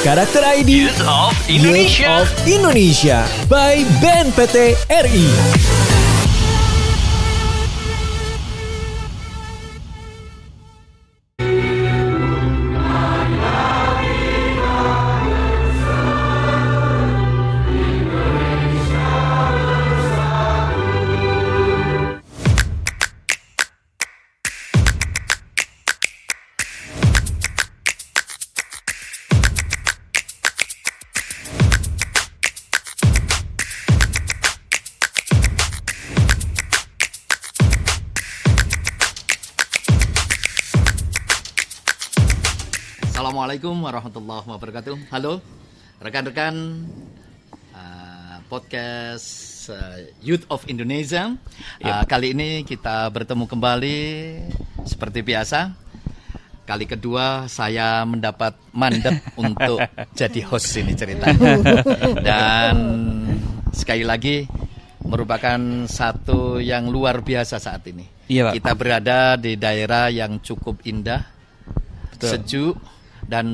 Karakter ID Youth of Indonesia. Youth of Indonesia by BNPT RI. Assalamualaikum warahmatullahi wabarakatuh. Halo rekan-rekan podcast Youth of Indonesia. Kali ini kita bertemu kembali seperti biasa. Kali kedua saya mendapat mandat untuk jadi host ini ceritanya. Dan sekali lagi merupakan satu yang luar biasa saat ini. Iya, Pak. Kita berada di daerah yang cukup indah, sejuk, dan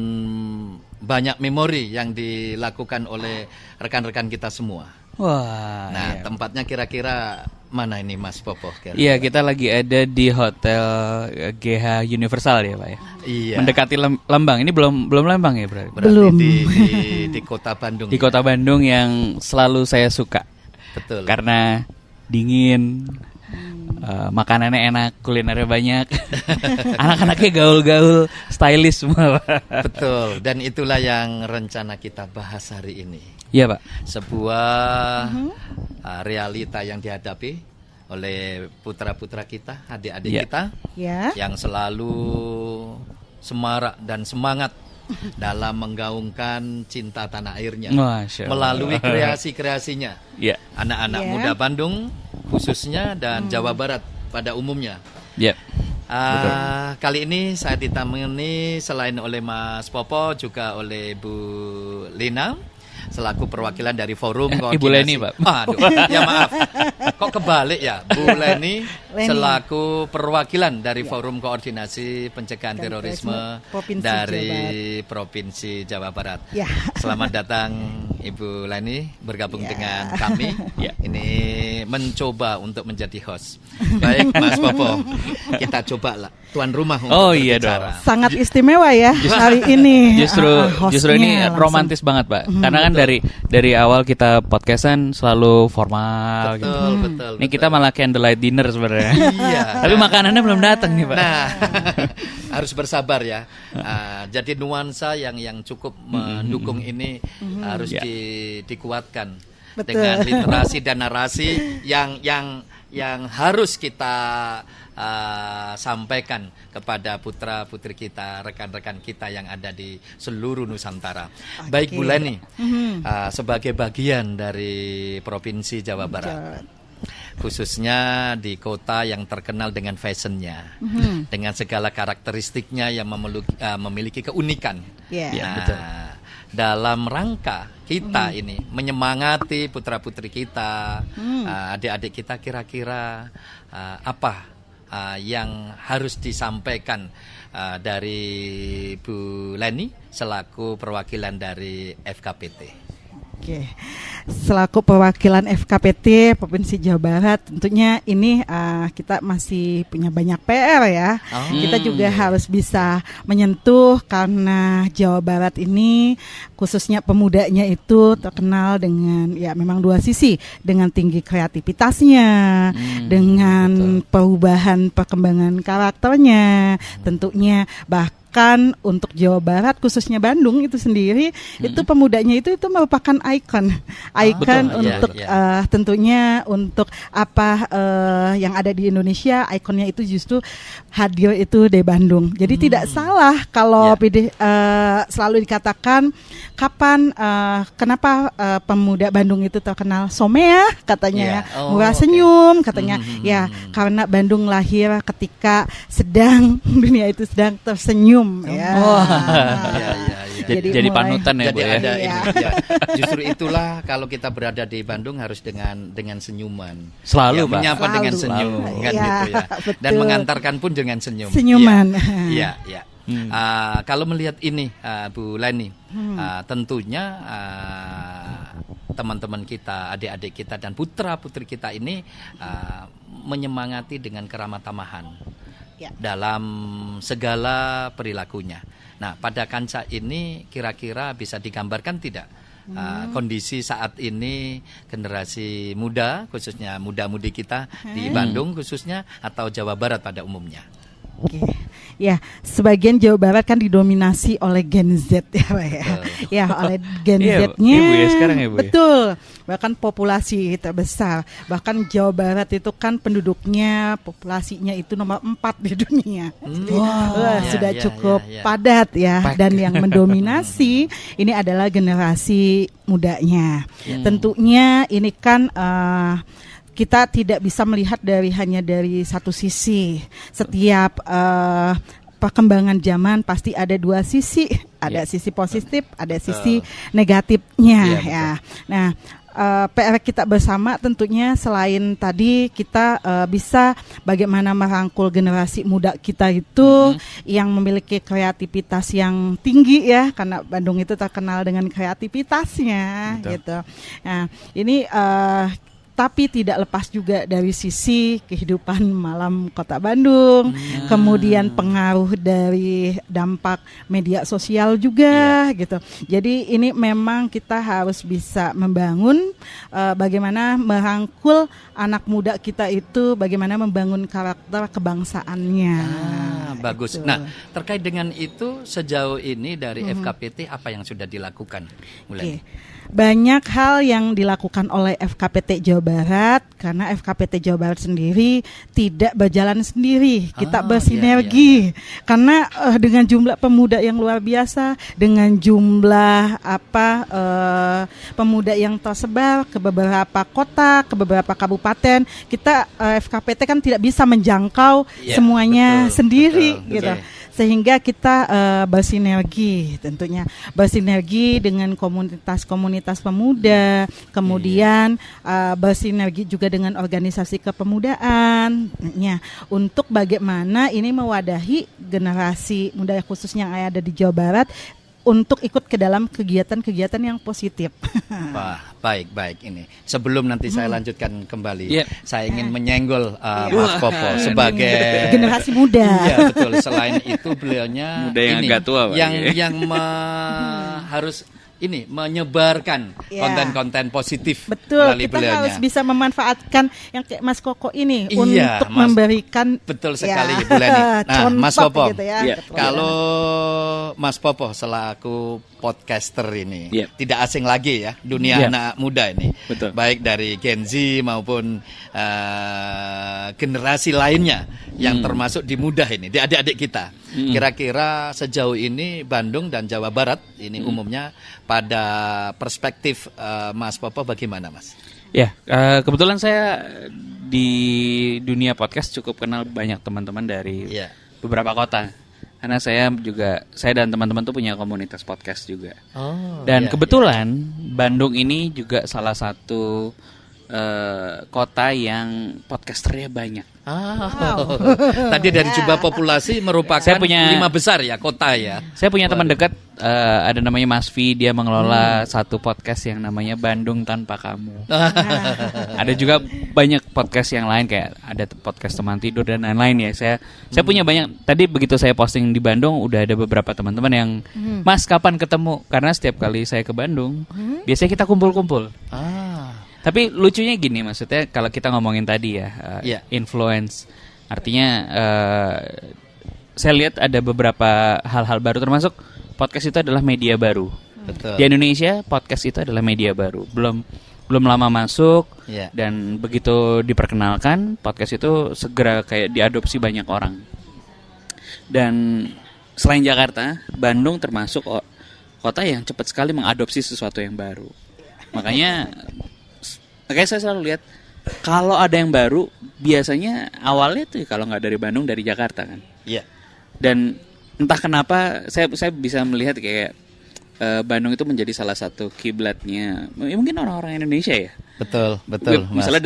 banyak memori yang dilakukan oleh rekan-rekan kita semua. Wah. Nah, iya. tempatnya kira-kira mana ini, Mas Popo? Iya, kita lagi ada di Hotel GH Universal ya, Pak ya. Iya. Mendekati Lembang. Ini belum Lembang ya, berarti. Belum. Di Kota Bandung. Di Kota Bandung yang selalu saya suka. Betul. Karena dingin. Makanannya enak, kulinernya banyak. Anak-anaknya gaul-gaul, stylish semua, Pak. Betul. Dan itulah yang rencana kita bahas hari ini. Iya, Pak. Sebuah realita yang dihadapi oleh putra-putra kita, adik-adik Iya. kita, yang selalu semarak dan semangat dalam menggaungkan cinta tanah airnya Masya Allah. melalui kreasi-kreasinya. Iya. Anak-anak muda Bandung khususnya dan Jawa Barat pada umumnya. Iya. Kali ini saya ditemani selain oleh Mas Popo juga oleh Bu Lina selaku perwakilan dari Forum Koordinasi. Ibu Leni, Pak. Aduh, ya maaf. Kok kebalik ya? Bu Leni selaku perwakilan dari Forum Koordinasi Pencegahan Terorisme dari Provinsi Jawa Barat. Ya. Selamat datang Ibu Leni bergabung dengan kami. Ini mencoba untuk menjadi host. Baik, Mas Popo. Kita coba lah tuan rumah untuk berbicara. Dong. Sangat istimewa ya hari ini. Justru ini romantis banget, Pak. Karena kan dari awal kita podcastan selalu formal. Betul. Ini kita malah candlelight dinner sebenarnya. Iya. Tapi makanannya belum datang nih, Pak. Nah, harus bersabar ya. Jadi nuansa yang cukup mendukung ini harus dikuatkan. Betul. Dengan literasi dan narasi yang harus kita sampaikan kepada putra-putri kita, rekan-rekan kita yang ada di seluruh Nusantara. Baik, Bu Leni, sebagai bagian dari Provinsi Jawa Barat, khususnya di kota yang terkenal dengan fashionnya, dengan segala karakteristiknya yang memiliki keunikan. Betul. Dalam rangka kita ini menyemangati putra-putri kita, adik-adik kita, kira-kira apa yang harus disampaikan dari Bu Leni selaku perwakilan dari FKPT. Oke, selaku perwakilan FKPT Provinsi Jawa Barat, tentunya ini kita masih punya banyak PR ya. Kita juga harus bisa menyentuh karena Jawa Barat ini khususnya pemudanya itu terkenal dengan ya memang dua sisi, dengan tinggi kreativitasnya, dengan perubahan perkembangan karakternya, tentunya bahkan untuk Jawa Barat khususnya Bandung itu sendiri itu pemudanya itu merupakan ikon untuk tentunya untuk apa yang ada di Indonesia, ikonnya itu justru hadir itu di Bandung. Jadi tidak salah kalau selalu dikatakan kapan kenapa pemuda Bandung itu terkenal somea katanya murah senyum katanya karena Bandung lahir ketika dunia itu sedang tersenyum Jadi panutan ya, Bu ya. Justru itulah kalau kita berada di Bandung harus dengan senyuman. Selalu, Pak. Menyapa dengan senyum kan gitu ya. Dan mengantarkan pun dengan senyum. Senyuman. Iya. Kalau melihat ini, Bu Leni, tentunya teman-teman kita, adik-adik kita dan putra-putri kita ini menyemangati dengan keramah tamahan dalam segala perilakunya. Nah, pada kancah ini kira-kira bisa digambarkan tidak kondisi saat ini generasi muda, khususnya muda-mudi kita di Bandung khususnya atau Jawa Barat pada umumnya? Oke. Ya, sebagian Jawa Barat kan didominasi oleh Gen Z ya, Pak ya. Ya, oleh Gen Z-nya. Ibu ya sekarang ya, Bu. Betul. Bahkan populasi terbesar. Bahkan Jawa Barat itu kan penduduknya, populasinya itu nomor 4 di dunia. Sudah cukup padat ya. Dan yang mendominasi ini adalah generasi mudanya. Tentunya ini kan kita tidak bisa melihat hanya dari satu sisi. Setiap perkembangan zaman pasti ada dua sisi, ada sisi positif, ada sisi negatifnya ya. Nah, PR kita bersama tentunya selain tadi kita bisa bagaimana merangkul generasi muda kita itu yang memiliki kreativitas yang tinggi ya, karena Bandung itu terkenal dengan kreativitasnya gitu. Nah, ini tapi tidak lepas juga dari sisi kehidupan malam kota Bandung, kemudian pengaruh dari dampak media sosial juga gitu. Jadi ini memang kita harus bisa membangun bagaimana merangkul anak muda kita itu, bagaimana membangun karakter kebangsaannya. Bagus. Gitu. Nah, terkait dengan itu sejauh ini dari FKPT apa yang sudah dilakukan? Mulai. Banyak hal yang dilakukan oleh FKPT Jawa Barat, karena FKPT Jawa Barat sendiri tidak berjalan sendiri. Kita bersinergi. Karena dengan jumlah pemuda yang luar biasa, dengan jumlah pemuda yang tersebar ke beberapa kota, ke beberapa kabupaten, kita FKPT kan tidak bisa menjangkau semuanya sendiri gitu. Sehingga kita bersinergi, tentunya bersinergi dengan komunitas-komunitas pemuda, kemudian bersinergi juga dengan organisasi kepemudaan, untuk bagaimana ini mewadahi generasi muda khususnya yang ada di Jawa Barat untuk ikut ke dalam kegiatan-kegiatan yang positif. Wah, baik ini. Sebelum nanti saya lanjutkan kembali, saya ingin menyenggol Mas Popo sebagai generasi muda. Iya, betul. Selain itu beliaunya muda yang agak tua, Pak. yang harus menyebarkan konten-konten positif. Betul, melalui kita beliaunya. harus bisa memanfaatkan yang kayak Mas Koko ini untuk memberikan. Betul sekali, Bu Leni. Nah, Mas Popo, gitu ya, kalau Mas Popo selaku podcaster ini tidak asing lagi ya dunia anak muda ini, baik dari Gen Z maupun generasi lainnya yang termasuk di muda ini, di adik-adik kita. Kira-kira sejauh ini Bandung dan Jawa Barat ini umumnya pada perspektif Mas Popo bagaimana, Mas? Ya, kebetulan saya di dunia podcast cukup kenal banyak teman-teman dari beberapa kota. Karena saya dan teman-teman tuh punya komunitas podcast juga. Dan kebetulan Bandung ini juga salah satu kota yang podcasternya banyak. Tadi dari jumlah populasi merupakan saya punya 5 besar ya kota ya. Saya punya teman dekat, ada namanya Mas V, dia mengelola satu podcast yang namanya Bandung Tanpa Kamu. Ada juga banyak podcast yang lain, kayak ada podcast teman tidur dan lain-lain ya. Saya punya banyak. Tadi begitu saya posting di Bandung, udah ada beberapa teman-teman yang Mas kapan ketemu? Karena setiap kali saya ke Bandung, biasanya kita kumpul-kumpul. Tapi lucunya gini, maksudnya kalau kita ngomongin tadi influence, artinya saya lihat ada beberapa hal-hal baru, termasuk podcast itu adalah media baru. Betul. Di Indonesia podcast itu adalah media baru, belum lama masuk, dan begitu diperkenalkan podcast itu segera kayak diadopsi banyak orang. Dan selain Jakarta, Bandung termasuk kota yang cepat sekali mengadopsi sesuatu yang baru. Makanya saya selalu lihat kalau ada yang baru biasanya awalnya tuh kalau nggak dari Bandung, dari Jakarta kan. Iya. Dan entah kenapa saya bisa melihat kayak Bandung itu menjadi salah satu kiblatnya mungkin orang-orang Indonesia ya. Betul. Misalnya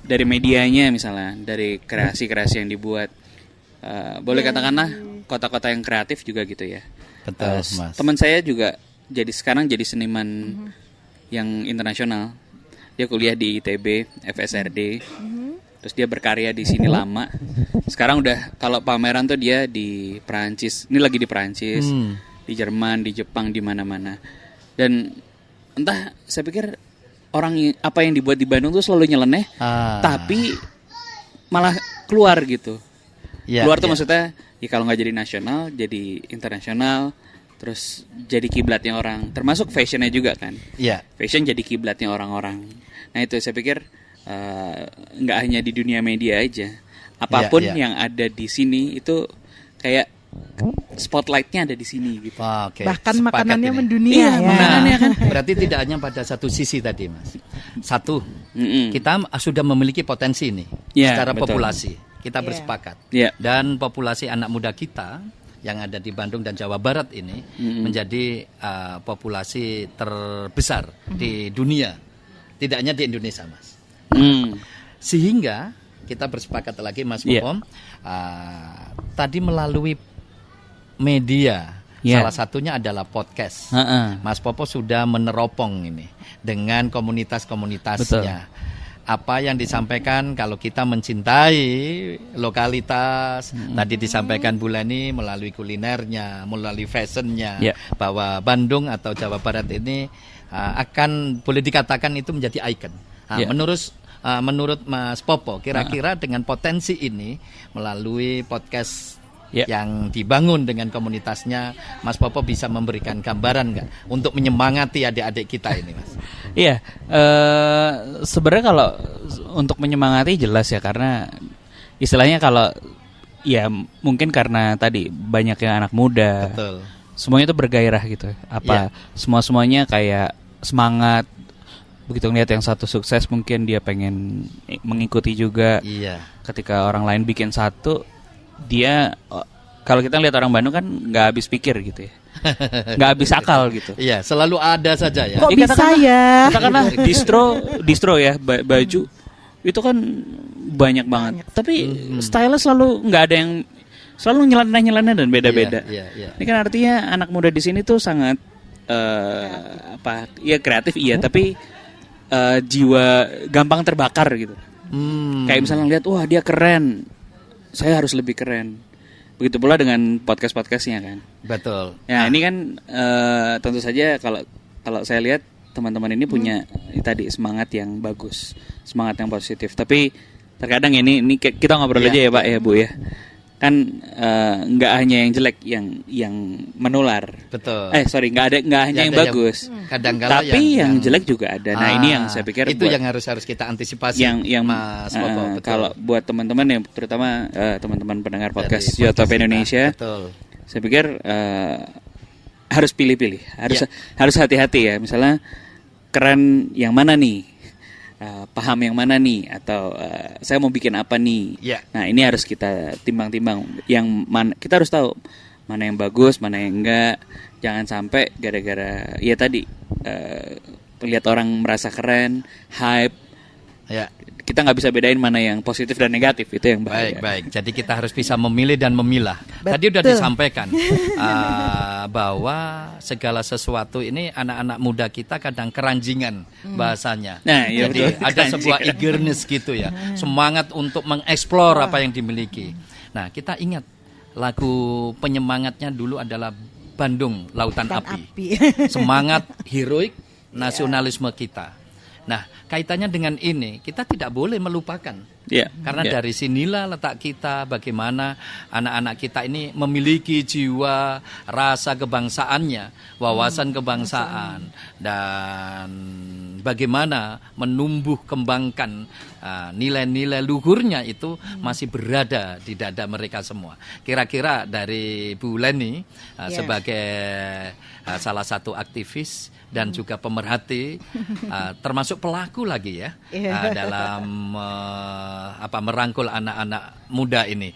dari medianya, misalnya dari kreasi-kreasi yang dibuat. Boleh katakanlah kota-kota yang kreatif juga gitu ya. Betul, Mas. Teman saya juga sekarang jadi seniman yang internasional. Dia kuliah di ITB, FSRD. Terus dia berkarya di sini lama. Sekarang udah kalau pameran tuh dia di Perancis. Ini lagi di Perancis, di Jerman, di Jepang, di mana-mana. Dan entah, saya pikir apa yang dibuat di Bandung tuh selalu nyeleneh, tapi malah keluar gitu. Keluar tuh maksudnya ya kalau nggak jadi nasional, jadi internasional. Terus jadi kiblatnya orang, termasuk fashionnya juga kan. Fashion jadi kiblatnya orang-orang. Nah itu saya pikir nggak hanya di dunia media aja, apapun yang ada di sini itu kayak spotlightnya ada di sini gitu. Bahkan makanannya mendunia Iya, ya. makanannya kan. Berarti tidak hanya pada satu sisi tadi, Mas. Satu, kita sudah memiliki potensi ini secara betul. populasi. Kita bersepakat. Dan populasi anak muda kita yang ada di Bandung dan Jawa Barat ini menjadi populasi terbesar di dunia. Tidak hanya di Indonesia, Mas. Sehingga kita bersepakat lagi, Mas Popom, tadi melalui media, salah satunya adalah podcast. Mas Popo sudah meneropong ini dengan komunitas-komunitasnya. Betul. Apa yang disampaikan kalau kita mencintai lokalitas, tadi disampaikan Bu Leni melalui kulinernya, melalui fashionnya, bahwa Bandung atau Jawa Barat ini akan boleh dikatakan itu menjadi ikon. Menurut Mas Popo, kira-kira dengan potensi ini melalui podcast yang dibangun dengan komunitasnya, Mas Popo bisa memberikan gambaran nggak untuk menyemangati adik-adik kita ini, Mas? Iya, sebenarnya kalau untuk menyemangati jelas ya, karena istilahnya kalau ya mungkin karena tadi banyaknya anak muda, betul, semuanya itu bergairah gitu. Semuanya kayak semangat. Begitu ngeliat yang satu sukses mungkin dia pengen mengikuti juga. Ketika orang lain bikin satu, dia kalau kita lihat orang Bandung kan nggak habis pikir gitu ya, nggak habis akal gitu. Selalu ada saja ya. Kok bisa ya? Katakanlah distro ya, baju itu kan banyak banget. Tapi style selalu nggak ada yang selalu nyeleneh dan beda-beda. Ini kan artinya anak muda di sini tuh sangat kreatif tapi jiwa gampang terbakar gitu. Kayak misalnya lihat, wah dia keren, saya harus lebih keren. Begitu pula dengan podcast-podcastnya kan. Betul. Ini kan tentu saja kalau saya lihat teman-teman ini punya tadi semangat yang bagus, semangat yang positif. Tapi terkadang ini kita ngobrol aja ya Pak ya Bu ya. Kan nggak hanya yang jelek yang menular. Betul. Nggak hanya yang bagus. Kadang-kala tapi yang jelek juga ada. Nah ini yang saya pikir itu yang harus kita antisipasi. Yang Mas Popo. Kalau buat teman-teman yang terutama teman-teman pendengar podcast YouTube Indonesia, betul. Saya pikir harus pilih-pilih, harus hati-hati ya. Misalnya keren yang mana nih? Paham yang mana nih, atau saya mau bikin apa nih. Nah ini harus kita timbang-timbang, yang mana kita harus tahu mana yang bagus, mana yang enggak. Jangan sampai gara-gara tadi lihat orang merasa keren, hype, kita nggak bisa bedain mana yang positif dan negatif. Itu yang bahaya. Baik. Jadi kita harus bisa memilih dan memilah. Tadi udah disampaikan bahwa segala sesuatu ini anak-anak muda kita kadang keranjingan bahasanya. Jadi ada sebuah eagerness gitu ya, semangat untuk mengeksplor apa yang dimiliki. Nah kita ingat lagu penyemangatnya dulu adalah Bandung Lautan Api. Semangat heroik nasionalisme kita. Nah, kaitannya dengan ini, kita tidak boleh melupakan. Karena dari sinilah letak kita, bagaimana anak-anak kita ini memiliki jiwa, rasa kebangsaannya, wawasan kebangsaan, dan bagaimana menumbuh kembangkan nilai-nilai luhurnya itu masih berada di dada mereka semua. Kira-kira dari Bu Leni sebagai salah satu aktivis dan juga pemerhati, termasuk pelaku lagi ya, dalam merangkul anak-anak muda ini.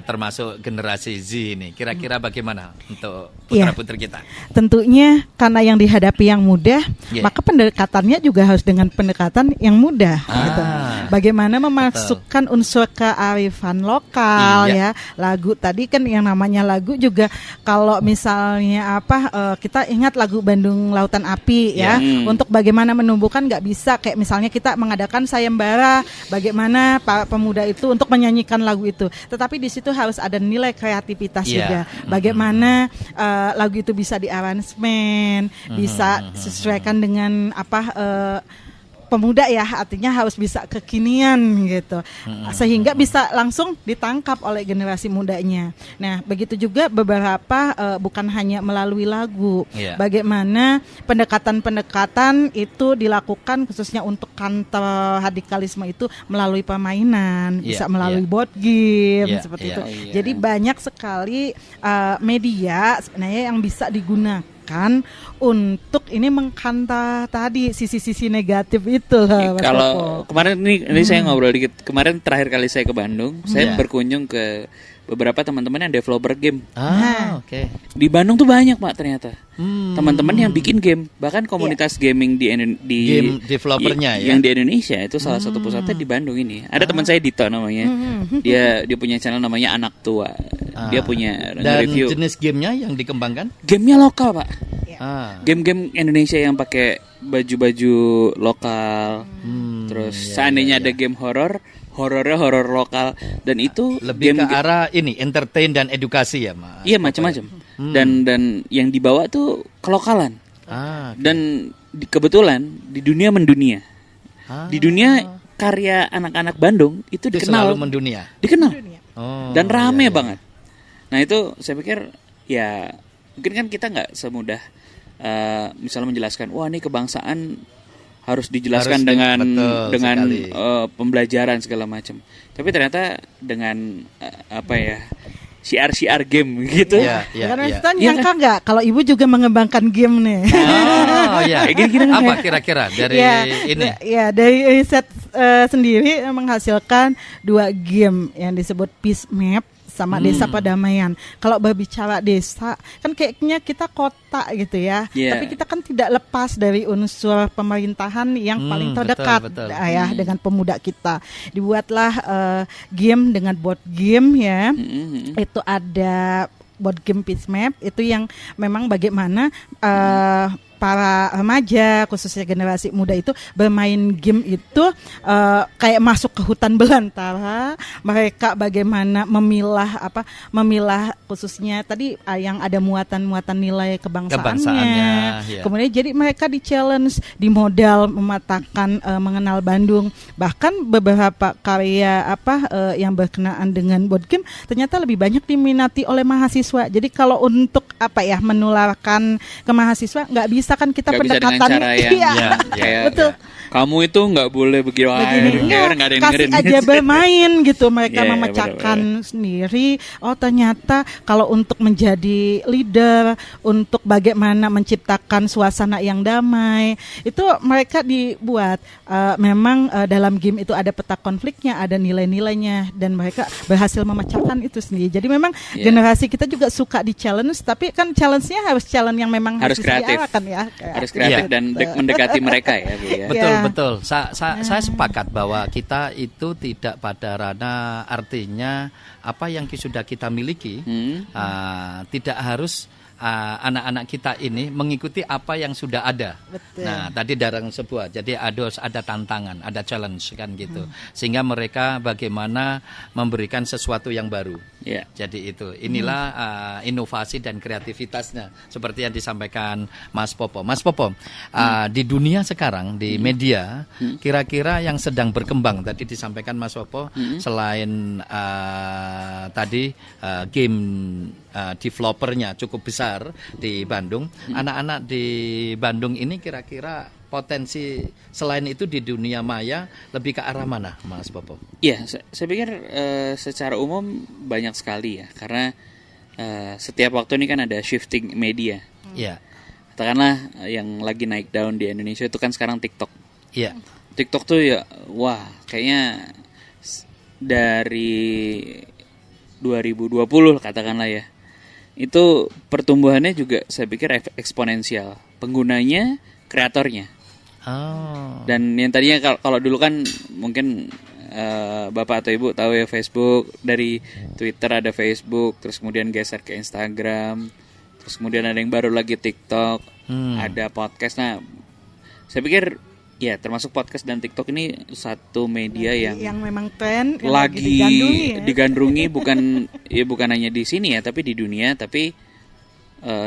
termasuk generasi Z ini. Kira-kira bagaimana untuk Iya. putra-putri kita? Tentunya karena yang dihadapi yang mudah, Yeah. maka pendekatannya juga harus dengan pendekatan yang mudah. Gitu. Bagaimana memasukkan unsur kearifan lokal Iya. ya, lagu tadi kan yang namanya lagu juga kalau misalnya kita ingat lagu Bandung Lautan Api ya, untuk bagaimana menumbuhkan nggak bisa kayak misalnya kita mengadakan sayembara, bagaimana para pemuda itu untuk menyanyikan lagu itu, tetapi di situ harus ada nilai kreativitas Iya. juga. Bagaimana lagu itu bisa diaransemen, bisa sesuaikan dengan pemuda ya, artinya harus bisa kekinian gitu, sehingga bisa langsung ditangkap oleh generasi mudanya. Nah, begitu juga beberapa bukan hanya melalui lagu, bagaimana pendekatan-pendekatan itu dilakukan khususnya untuk kantor radikalisme itu melalui permainan, bisa melalui board game seperti itu. Jadi banyak sekali media sebenarnya yang bisa digunakan untuk ini mengkantar tadi sisi-sisi negatif itu. Kalau kemarin ini saya ngobrol dikit. Kemarin terakhir kali saya ke Bandung, saya berkunjung ke beberapa teman-teman yang developer game. Oke. Di Bandung tuh banyak Pak ternyata. Teman-teman yang bikin game, bahkan komunitas gaming di game developernya yang di Indonesia itu salah satu pusatnya di Bandung ini. Ada teman saya Dito namanya. Dia punya channel namanya Anak Tua. Dia punya Dan review. jenis gamenya yang dikembangkan? Gamenya lokal Pak. Ya. Game-game Indonesia yang pakai baju-baju lokal. Terus seandainya ada game horornya horor lokal, dan itu Lebih ke arah ini entertain dan edukasi ya, Mas. Iya macam-macam. Dan yang dibawa tuh kelokalan. Dan kebetulan di dunia mendunia. Di dunia karya anak-anak Bandung itu dikenal. Selalu mendunia. Dikenal. Dan Oh, rame iya. banget. Nah itu saya pikir ya mungkin kan kita nggak semudah misalnya menjelaskan, wah ini kebangsaan harus dijelaskan Betul dengan sekali. pembelajaran segala macam. Tapi ternyata dengan siar game gitu. Iya, iya, Karena iya. kita nyangka nggak kalau ibu juga mengembangkan game nih. Oh ya. Kayak gini-gini kan Apa ya. kira-kira dari ini? Ya dari riset sendiri menghasilkan 2 game yang disebut Peace Map sama Desa Perdamaian. Kalau berbicara desa, kan kayaknya kita kota gitu ya. Yeah. Tapi kita kan tidak lepas dari unsur pemerintahan yang paling terdekat betul. ya dengan pemuda kita. Dibuatlah game dengan board game ya. Itu ada board game Peace Map itu yang memang bagaimana para remaja khususnya generasi muda itu bermain game itu kayak masuk ke hutan belantara. Mereka bagaimana memilah khususnya tadi yang ada muatan-muatan nilai kebangsaannya. Ya. Kemudian jadi mereka di challenge di modal mematakan mengenal Bandung. Bahkan beberapa karya yang berkenaan dengan board game ternyata lebih banyak diminati oleh mahasiswa. Jadi kalau untuk menularkan ke mahasiswa nggak bisa kan kita Nggak bisa dengan pendekatan cara yang iya, betul. Kamu itu nggak boleh begini. Begini, Kayak nggak ada yang kasih dengerin. aja bermain gitu, mereka Iya, memecahkan sendiri. Oh ternyata kalau untuk menjadi leader, untuk bagaimana menciptakan suasana yang damai, itu mereka dibuat. Memang dalam game itu ada peta konfliknya, ada nilai-nilainya, dan mereka berhasil memecahkan itu sendiri. Jadi memang generasi kita juga suka di challenge, tapi kan challenge-nya harus challenge yang memang Harus kreatif. diarahkan ya. Harus kreatif Iya. dan mendekati mereka ya, Bu ya. Betul, Ya. betul. Saya sepakat bahwa kita itu tidak pada ranah artinya apa yang sudah kita miliki tidak harus anak-anak kita ini mengikuti apa yang sudah ada. Betul. Nah, tadi Darang sebuah. Jadi ada tantangan, ada challenge kan gitu. Sehingga mereka bagaimana memberikan sesuatu yang baru. Iya. Jadi inilah inovasi dan kreativitasnya seperti yang disampaikan Mas Popo. Mas Popo, di dunia sekarang di media kira-kira yang sedang berkembang tadi disampaikan Mas Popo selain tadi game developernya cukup besar di Bandung, anak-anak di Bandung ini kira-kira potensi selain itu di dunia maya lebih ke arah mana, Mas Popo? Iya, saya pikir secara umum banyak sekali ya, karena setiap waktu ini kan ada shifting media. Iya. Katakanlah yang lagi naik daun di Indonesia itu kan sekarang TikTok. Iya. TikTok tuh ya, wah, kayaknya dari 2020 katakanlah ya. Itu pertumbuhannya juga saya pikir eksponensial. Penggunanya, kreatornya. Oh. Dan yang tadinya kalau dulu kan mungkin Bapak atau Ibu tahu ya, Facebook, dari Twitter ada Facebook, terus kemudian geser ke Instagram, terus kemudian ada yang baru lagi TikTok, ada podcast. Nah, saya pikir ya termasuk podcast dan TikTok ini satu media yang memang tren, yang lagi digandrungi ya. bukan hanya di sini ya, tapi di dunia. Tapi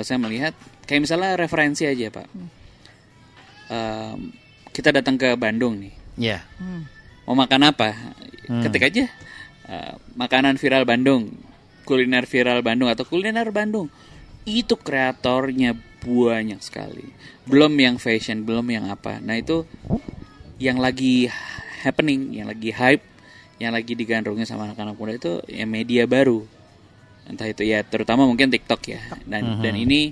saya melihat kayak misalnya referensi aja Pak. Kita datang ke Bandung nih. Ya. Mau makan apa? Ketik aja makanan viral Bandung, kuliner viral Bandung atau kuliner Bandung. Itu kreatornya banyak sekali. Belum yang fashion, belum yang apa. Nah, itu yang lagi happening, yang lagi hype, yang lagi digandrungi sama anak-anak muda itu ya media baru. Entah itu ya terutama mungkin TikTok ya. Dan ini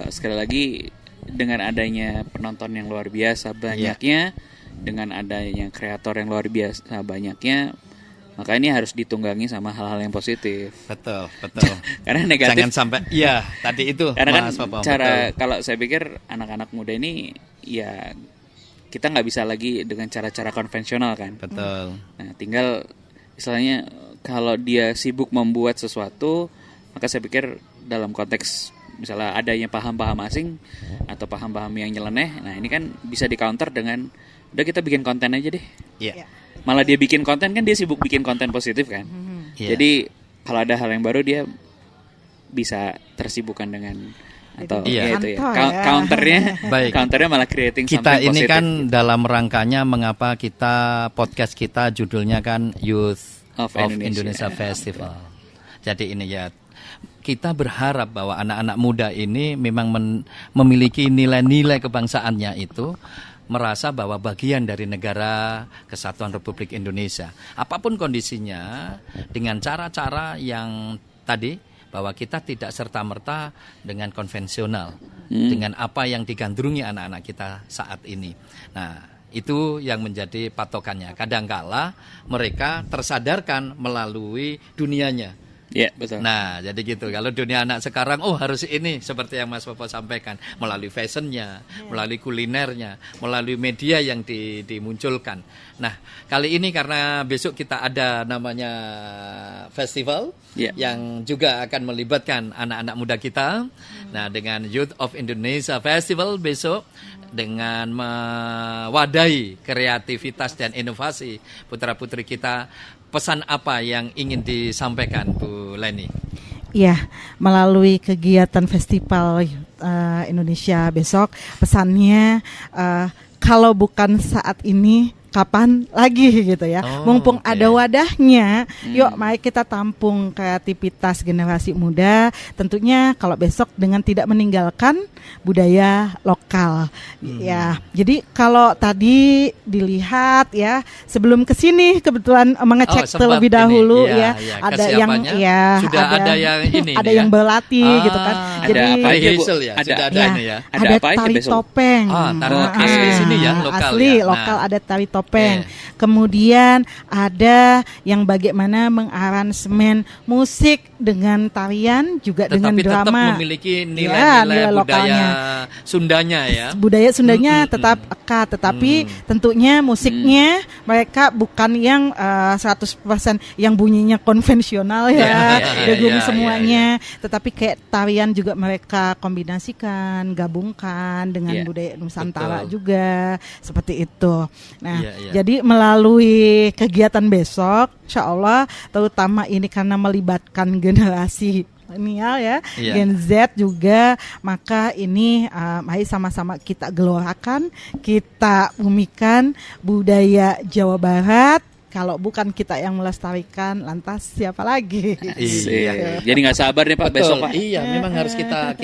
sekali lagi dengan adanya penonton yang luar biasa banyaknya, dengan adanya kreator yang luar biasa banyaknya, maka ini harus ditunggangi sama hal-hal yang positif. Betul. Karena negatif. Jangan sampai. Iya, tadi itu. Karena kan Mas Papa, cara kalau saya pikir anak-anak muda ini ya kita nggak bisa lagi dengan cara-cara konvensional kan. Betul. Nah, tinggal istilahnya kalau dia sibuk membuat sesuatu, maka saya pikir dalam konteks misalnya adanya paham-paham asing atau paham-paham yang nyeleneh, nah ini kan bisa di counter dengan udah kita bikin konten aja deh. Iya. Malah dia bikin konten kan dia sibuk bikin konten positif kan. Yeah. Jadi kalau ada hal yang baru dia bisa tersibukkan dengan atau Iya. itu ya. Kantor ya. Counternya malah creating Kita something ini positif. kan dalam rangkanya mengapa kita podcast kita judulnya kan Youth Of of Indonesia. Indonesia Festival. Jadi ini ya kita berharap bahwa anak-anak muda ini memang memiliki nilai-nilai kebangsaannya itu, merasa bahwa bagian dari negara Kesatuan Republik Indonesia. Apapun kondisinya, dengan cara-cara yang tadi, bahwa kita tidak serta-merta dengan konvensional, dengan apa yang digandrungi anak-anak kita saat ini. Nah, itu yang menjadi patokannya. Kadangkala mereka tersadarkan melalui dunianya. Iya, betul. Nah, jadi gitu. Kalau dunia anak sekarang, harus ini seperti yang Mas Popo sampaikan, melalui fashionnya, melalui kulinernya, melalui media yang dimunculkan. Nah, kali ini karena besok kita ada namanya festival yang juga akan melibatkan anak-anak muda kita. Nah, dengan Youth of Indonesia Festival besok, dengan mewadahi kreativitas dan inovasi putra-putri kita, pesan apa yang ingin disampaikan Bu Leni? Ya, melalui kegiatan Festival Indonesia besok, pesannya kalau bukan saat ini, kapan lagi gitu ya. Mumpung ada wadahnya, yuk mari kita tampung kreativitas generasi muda. Tentunya kalau besok dengan tidak meninggalkan budaya lokal. Ya, jadi kalau tadi dilihat ya, sebelum kesini kebetulan mengecek terlebih dahulu ini, ya, ada yang sudah ada yang ini ada yang berlatih gitu kan. Jadi apa aja Bu? Ada tari topeng. Asli sini ya, lokal asli ya. lokal ada tari topeng. Kemudian ada yang bagaimana mengaransemen musik dengan tarian juga dengan drama. Tetapi tetap memiliki nilai-nilai budaya Sundanya ya. Budaya Sundanya tetap ekat, tetapi tentunya musiknya mereka bukan yang 100% yang bunyinya konvensional ya, degung semuanya, tetapi kayak tarian juga mereka kombinasikan, gabungkan dengan budaya Nusantara juga, seperti itu. Nah, jadi melalui kegiatan besok, insya Allah, terutama ini karena melibatkan generasi milenial ya, Gen Z juga, maka ini mari sama-sama kita gelorakan, kita bumikan budaya Jawa Barat. Kalau bukan kita yang melestarikan, lantas siapa lagi? Iya. Jadi nggak sabar nih Pak. Besok Pak. Iya, memang harus kita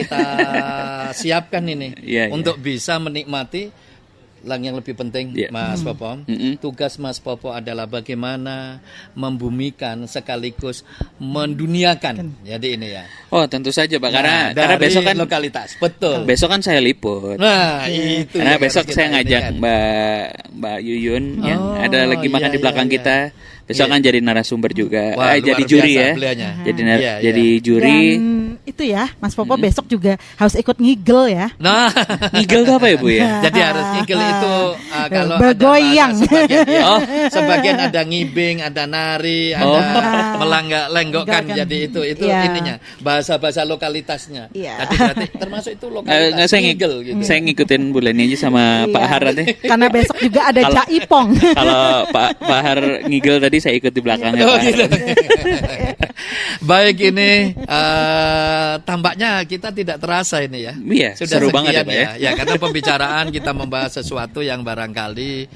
siapkan ini untuk bisa menikmati yang lebih penting, Mas Popo. Tugas Mas Popo adalah bagaimana membumikan sekaligus menduniakan. Jadi ini ya. Oh, tentu saja, Pak. Karena dari besok kan lokalitas. Betul. Besok kan saya liput. Nah, itu. Karena besok kita saya ngajak ini kan. Mbak Yuyun yang ada lagi makan di belakang iya. kita. Besok kan jadi narasumber juga. Wah, Jadi luar juri biasa ya. beliaunya. Jadi juri. Dan itu ya, Mas Popo besok juga harus ikut ngigel ya. Nah, Ngigel itu apa ya, Bu ya? jadi harus ngigel itu kalau bergoyang. ada bahasa sebagian, ya, sebagian ada ngibing, ada nari, ada lenggokkan. Lenggokkan. Jadi itu Iya. ininya bahasa lokalitasnya. Iya. Tadi berarti termasuk itu lokalitas. Nggak, saya ngigel gitu. Saya ngikutin Bu Leni aja sama Pak Har nanti. Karena besok juga ada Kalau- jaipong. Kalau Pak Har ngigel tadi saya ikut di belakangnya Oh, Pak Har. gitu. Baik, ini tampaknya kita tidak terasa ini ya. Iya, seru banget ya, Pak ya. Ya, karena pembicaraan kita membahas sesuatu yang barangkali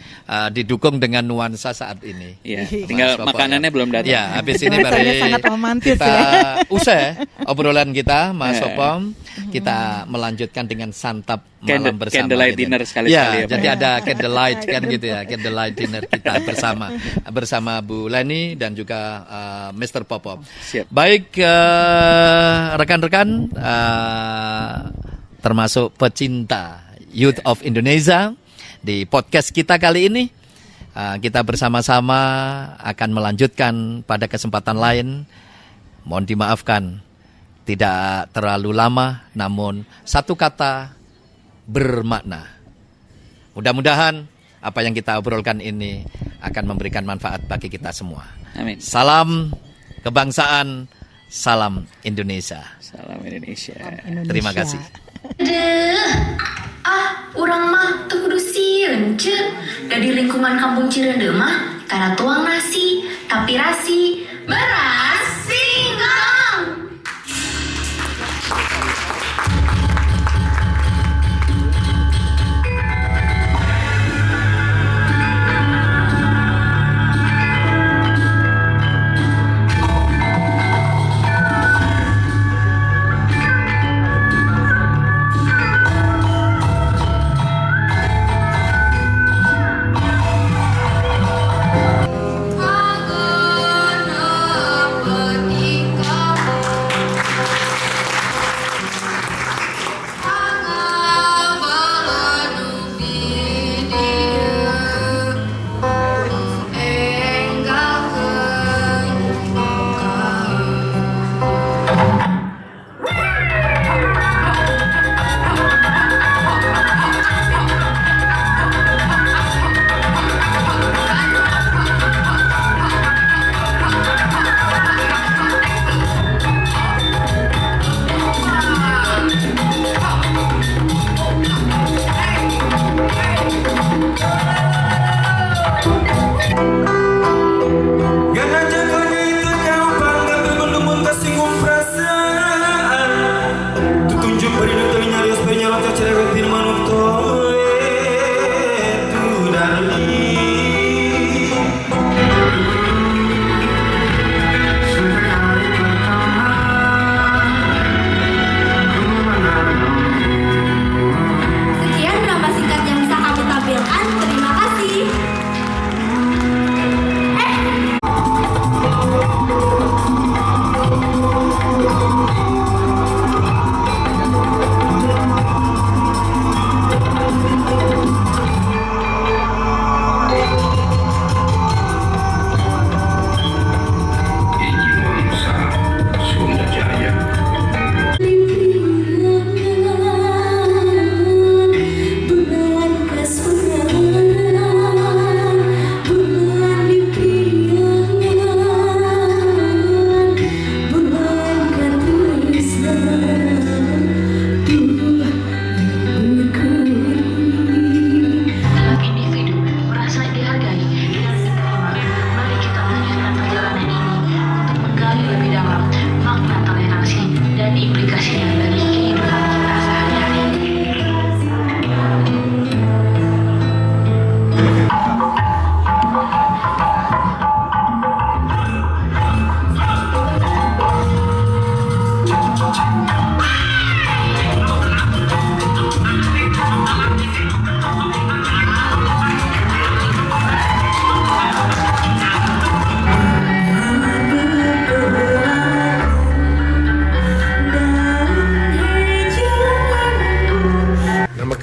didukung dengan nuansa saat ini. Iya, Mas tinggal Popo, makanannya ya. belum datang. Ya, habis ini Rasanya mari sangat romantis kita ya. usai obrolan kita, Mas Opom. Kita melanjutkan dengan santap malam bersama. Candlelight gitu. dinner sekali-sekali ya, Pak. Jadi ada candlelight kan gitu ya, candlelight dinner kita bersama Bu Leni dan juga Mr. Popo. Siap. Baik, rekan-rekan, termasuk pecinta Youth of Indonesia, di podcast kita kali ini kita bersama-sama akan melanjutkan pada kesempatan lain. Mohon dimaafkan, tidak terlalu lama, namun satu kata bermakna. Mudah-mudahan apa yang kita obrolkan ini akan memberikan manfaat bagi kita semua. Amin. Salam kebangsaan, salam Indonesia. Salam Indonesia. Terima kasih. Orang mah tuh kudu sieun ce. Dari lingkungan kampung Cirende mah karena tuang nasi, tapi rasi beras singkong. Pagana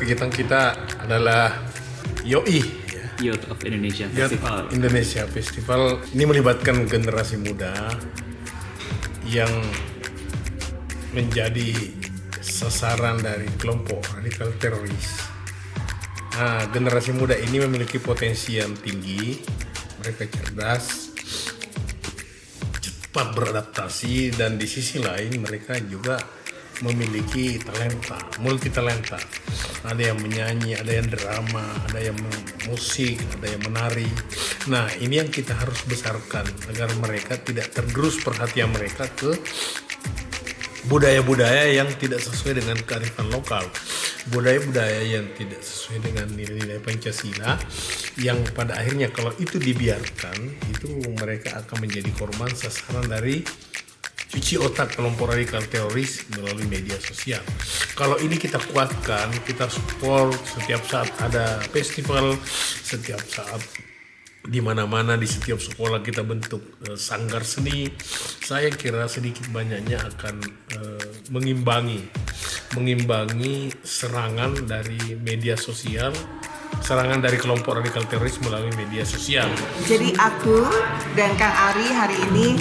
kegiatan kita adalah YOI, Youth of Indonesia Youth Festival. Indonesia Festival. Ini melibatkan generasi muda yang menjadi sasaran dari kelompok radikal teroris. Nah, generasi muda ini memiliki potensi yang tinggi, mereka cerdas, cepat beradaptasi, dan di sisi lain mereka juga memiliki talenta, multi talenta. Ada yang menyanyi, ada yang drama, ada yang musik, ada yang menari. Nah, ini yang kita harus besarkan agar mereka tidak tergerus perhatian mereka ke budaya-budaya yang tidak sesuai dengan kearifan lokal, budaya-budaya yang tidak sesuai dengan nilai-nilai Pancasila, yang pada akhirnya kalau itu dibiarkan, itu mereka akan menjadi korban sasaran dari cuci otak kelompok radikal teroris melalui media sosial. Kalau ini kita kuatkan, kita support setiap saat ada festival, setiap saat di mana-mana, di setiap sekolah kita bentuk sanggar seni, saya kira sedikit banyaknya akan mengimbangi serangan dari media sosial, serangan dari kelompok radikal teroris melalui media sosial. Jadi aku dan Kang Ari hari ini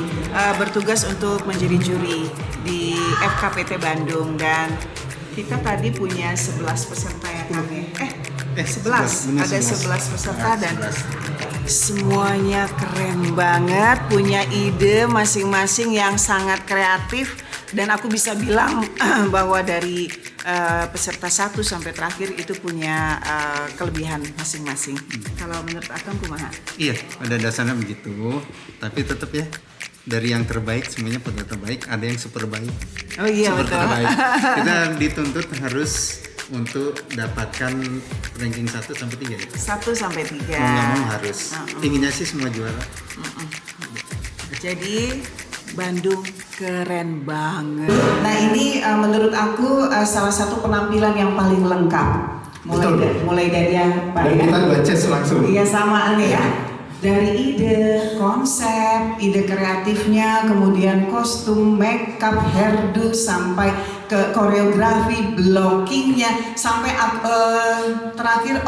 bertugas untuk menjadi juri di FKPT Bandung, dan kita tadi punya 11 peserta ya Kang ya? 11, ada 11 peserta dan semuanya keren banget, punya ide masing-masing yang sangat kreatif, dan aku bisa bilang bahwa dari peserta 1 sampai terakhir itu punya kelebihan masing-masing. Kalau menurut Akang kumaha? Iya, pada dasarnya begitu, tapi tetap ya dari yang terbaik semuanya pada terbaik, ada yang super baik. Oh iya, super betul. Terbaik. Kita dituntut harus untuk dapatkan ranking 1 sampai 3 ya. 1 sampai 3. Mau nggak mau harus. Inginnya sih semua juara. Jadi Bandung keren banget. Nah ini menurut aku salah satu penampilan yang paling lengkap. Mulai dari yang Pak Dan kita baca langsung. Iya sama nih ya. Dari ide, konsep, ide kreatifnya, kemudian kostum, makeup, hairdo, sampai ke koreografi, blockingnya, sampai terakhir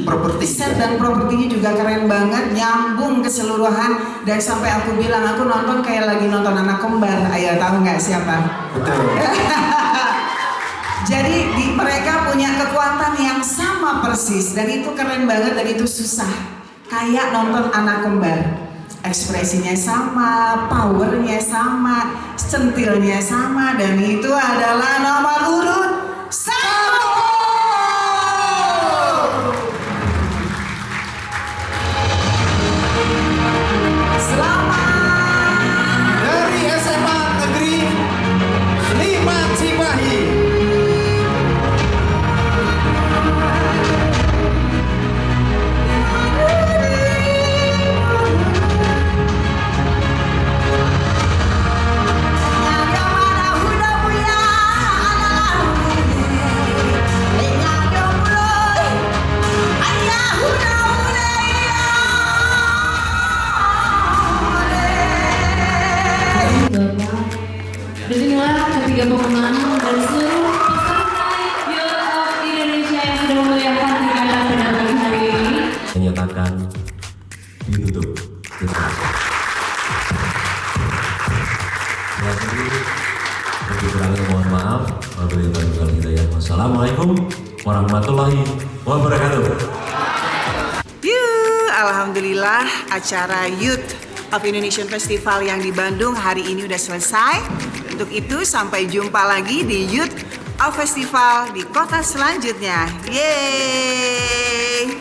properti set dan propertinya juga keren banget, nyambung keseluruhan, dan sampai aku bilang aku nonton kayak lagi nonton anak kembar. Ayo tahu nggak siapa? Betul. Jadi mereka punya kekuatan yang sama persis, dan itu keren banget, dan itu susah. Kayak nonton anak kembar. Ekspresinya sama, powernya sama, centilnya sama, dan itu adalah nomor urut 1. Dari SMA Negeri 5 Cimahi. Beginilah ketiga pemenang dari seluruh peserta Youth of Indonesia yang sudah memeriahkan kegiatan pada pagi hari ini. Menyatakan ditutup. Kekurangan mohon maaf. Wabillahi hidayah. Wassalamualaikum warahmatullahi wabarakatuh. Alhamdulillah acara Youth of Indonesian Festival yang di Bandung hari ini udah selesai. Untuk itu sampai jumpa lagi di Youth of Festival di kota selanjutnya. Yeay!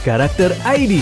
Karakter ID.